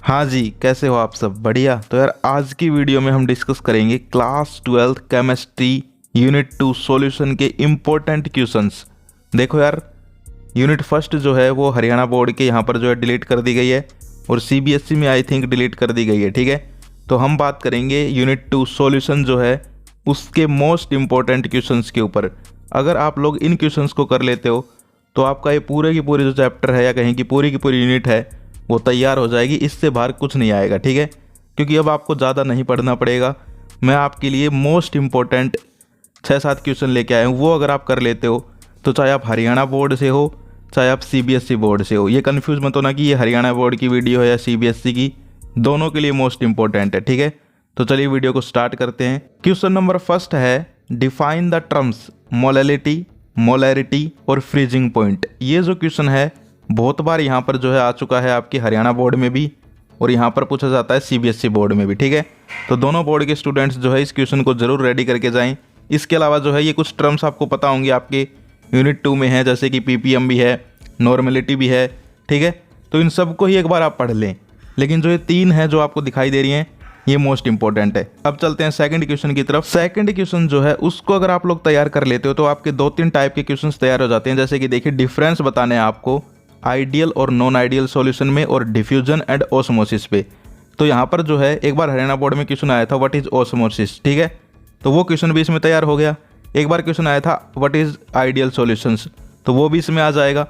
हाँ जी, कैसे हो आप सब? बढ़िया। तो यार आज की वीडियो में हम डिस्कस करेंगे क्लास 12 केमिस्ट्री यूनिट 2 सॉल्यूशन के इम्पोर्टेंट क्वेश्चंस। देखो यार, यूनिट फर्स्ट जो है वो हरियाणा बोर्ड के यहाँ पर जो है डिलीट कर दी गई है और सीबीएसई में आई थिंक डिलीट कर दी गई है। ठीक है, तो हम बात करेंगे यूनिट 2 सॉल्यूशन जो है उसके मोस्ट इम्पोर्टेंट क्वेश्चंस के ऊपर। अगर आप लोग इन क्वेश्चंस को कर लेते हो तो आपका ये पूरे की पूरी जो चैप्टर है या कहीं की पूरी यूनिट है वो तैयार हो जाएगी। इससे बाहर कुछ नहीं आएगा। ठीक है, क्योंकि अब आपको ज़्यादा नहीं पढ़ना पड़ेगा। मैं आपके लिए मोस्ट इम्पोर्टेंट 6-7 क्वेश्चन लेके आया हूँ। वो अगर आप कर लेते हो तो चाहे आप हरियाणा बोर्ड से हो चाहे आप सीबीएसई बोर्ड से हो, ये कन्फ्यूज़ मत होना कि ये हरियाणा बोर्ड की वीडियो है या सीबीएसई की, दोनों के लिए मोस्ट इंपॉर्टेंट है। ठीक है, तो चलिए वीडियो को स्टार्ट करते हैं। क्वेश्चन नंबर फर्स्ट है, define the terms molality, molarity और फ्रीजिंग पॉइंट। ये जो क्वेश्चन है बहुत बार यहाँ पर जो है आ चुका है आपके हरियाणा बोर्ड में भी और यहाँ पर पूछा जाता है सीबीएसई बोर्ड में भी। ठीक है, तो दोनों बोर्ड के स्टूडेंट्स जो है इस क्वेश्चन को जरूर रेडी करके जाएं। इसके अलावा जो है ये कुछ टर्म्स आपको पता होंगे आपके यूनिट 2 में है, जैसे कि पीपीएम भी है, नॉर्मेलिटी भी है। ठीक है, तो इन सबको ही एक बार आप पढ़ लें। लेकिन जो ये 3 है जो आपको दिखाई दे रही हैं ये मोस्ट इंपॉर्टेंट है। अब चलते हैं सेकंड क्वेश्चन की तरफ। सेकंड क्वेश्चन जो है उसको अगर आप लोग तैयार कर लेते हो तो आपके 2-3 टाइप के क्वेश्चन तैयार हो जाते हैं। जैसे कि देखिए, डिफरेंस बताने हैं आपको आइडियल और नॉन आइडियल सॉल्यूशन में और डिफ्यूजन एंड ऑस्मोसिस पे। तो यहाँ पर जो है एक बार हरियाणा बोर्ड में क्वेश्चन आया था व्हाट इज ऑस्मोसिस। ठीक है, तो वो क्वेश्चन भी इसमें तैयार हो गया। एक बार क्वेश्चन आया था व्हाट इज आइडियल सॉल्यूशंस, तो वो भी इसमें आ जाएगा।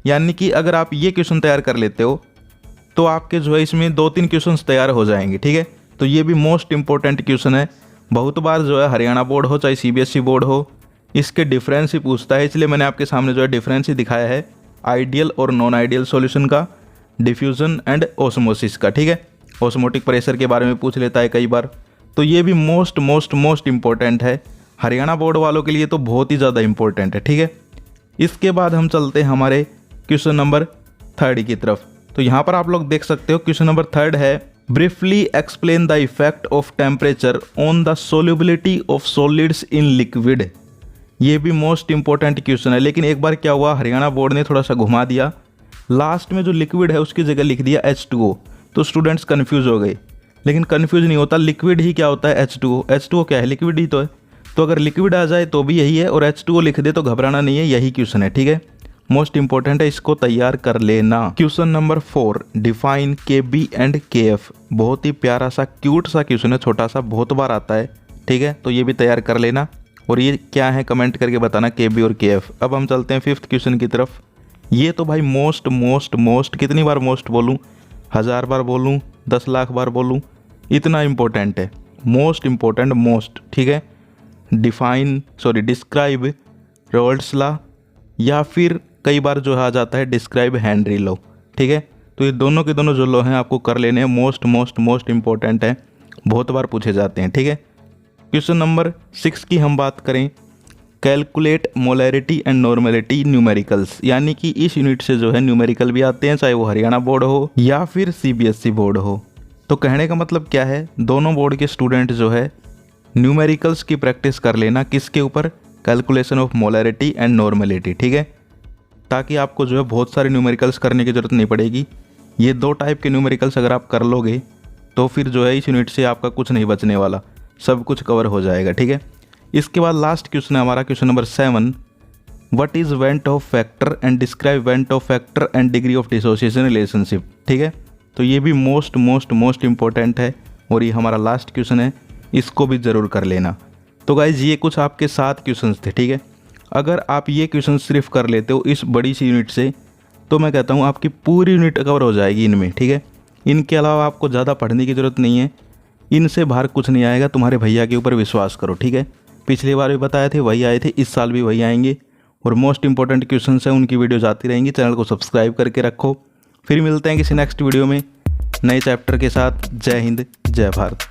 यानी कि अगर आप ये क्वेश्चन तैयार कर लेते हो तो आपके जो है इसमें 2-3 क्वेश्चन तैयार हो जाएंगे। ठीक है, तो ये भी मोस्ट इंपॉर्टेंट क्वेश्चन है। बहुत बार जो है हरियाणा बोर्ड हो चाहे सीबीएसई बोर्ड हो, इसके डिफरेंस ही पूछता है, इसलिए मैंने आपके सामने जो है डिफरेंस ही दिखाया है आइडियल और नॉन आइडियल सॉल्यूशन का, डिफ्यूजन एंड ऑस्मोसिस का। ठीक है, ऑस्मोटिक प्रेशर के बारे में पूछ लेता है कई बार, तो ये भी मोस्ट इंपॉर्टेंट है हरियाणा बोर्ड वालों के लिए, तो बहुत ही ज़्यादा इंपॉर्टेंट है। ठीक है, इसके बाद हम चलते हैं हमारे क्वेश्चन नंबर 3 की तरफ। तो यहाँ पर आप लोग देख सकते हो क्वेश्चन नंबर 3 है, briefly explain the effect of temperature on the solubility of solids in liquid. ये भी मोस्ट इंपॉर्टेंट क्वेश्चन है। लेकिन एक बार क्या हुआ, हरियाणा बोर्ड ने थोड़ा सा घुमा दिया, लास्ट में जो लिक्विड है उसकी जगह लिख दिया H2O, तो स्टूडेंट्स कंफ्यूज हो गए। लेकिन कंफ्यूज नहीं होता, लिक्विड ही क्या होता है H2O, H2O क्या है, लिक्विड ही तो है। तो अगर लिक्विड आ जाए तो भी यही है और H2O लिख दे तो घबराना नहीं है, यही क्वेश्चन है। ठीक है, मोस्ट इंपॉर्टेंट है, इसको तैयार कर लेना। Question number 4, define KB and KF। बहुत ही प्यारा सा क्यूट सा क्वेश्चन है, छोटा सा, बहुत बार आता है। ठीक है, तो ये भी तैयार कर लेना और ये क्या है कमेंट करके बताना, KB और KF। अब हम चलते हैं 5th क्वेश्चन की तरफ। ये तो भाई मोस्ट कितनी बार मोस्ट बोलूँ, 1000 बार बोलूँ, 10 लाख बार बोलूँ, इतना इम्पोर्टेंट है, मोस्ट इम्पोर्टेंट मोस्ट। ठीक है, डिस्क्राइब रोल्स लॉ या फिर कई बार जो आ जाता है डिस्क्राइब हेनरी लॉ। ठीक है, तो ये दोनों के दोनों जो लॉ हैं आपको कर लेने हैं, मोस्ट इंपॉर्टेंट है, बहुत बार पूछे जाते हैं। ठीक है, क्वेश्चन नंबर 6 की हम बात करें, calculate molarity and normality numericals. यानी कि इस यूनिट से जो है न्यूमेरिकल भी आते हैं, चाहे वो हरियाणा बोर्ड हो या फिर सीबीएसई बोर्ड हो। तो कहने का मतलब क्या है, दोनों बोर्ड के स्टूडेंट जो है न्यूमेरिकल्स की प्रैक्टिस कर लेना। किसके ऊपर, calculation of molarity and normality. ठीक है, ताकि आपको जो है बहुत सारे न्यूमेरिकल्स करने की ज़रूरत नहीं पड़ेगी। ये 2 टाइप के न्यूमेरिकल्स अगर आप कर लोगे तो फिर जो है इस यूनिट से आपका कुछ नहीं बचने वाला, सब कुछ कवर हो जाएगा। ठीक है, इसके बाद लास्ट क्वेश्चन है हमारा question number 7, what is went of factor and describe went of factor and degree of dissociation relationship. ठीक है, तो ये भी मोस्ट इंपॉर्टेंट है और ये हमारा लास्ट क्वेश्चन है, इसको भी ज़रूर कर लेना। तो गाइज ये कुछ आपके 7 क्वेश्चंस थे। ठीक है, अगर आप ये क्वेश्चन सिर्फ कर लेते हो इस बड़ी सी यूनिट से तो मैं कहता हूँ आपकी पूरी यूनिट कवर हो जाएगी इनमें। ठीक है, इनके अलावा आपको ज़्यादा पढ़ने की ज़रूरत नहीं है, इनसे बाहर कुछ नहीं आएगा, तुम्हारे भैया के ऊपर विश्वास करो। ठीक है, पिछली बार भी बताए थे वही आए थे, इस साल भी वही आएंगे और मोस्ट इंपॉर्टेंट क्वेश्चन हैं उनकी वीडियोज आती रहेंगी। चैनल को सब्सक्राइब करके रखो। फिर मिलते हैं किसी नेक्स्ट वीडियो में नए चैप्टर के साथ। जय हिंद, जय भारत।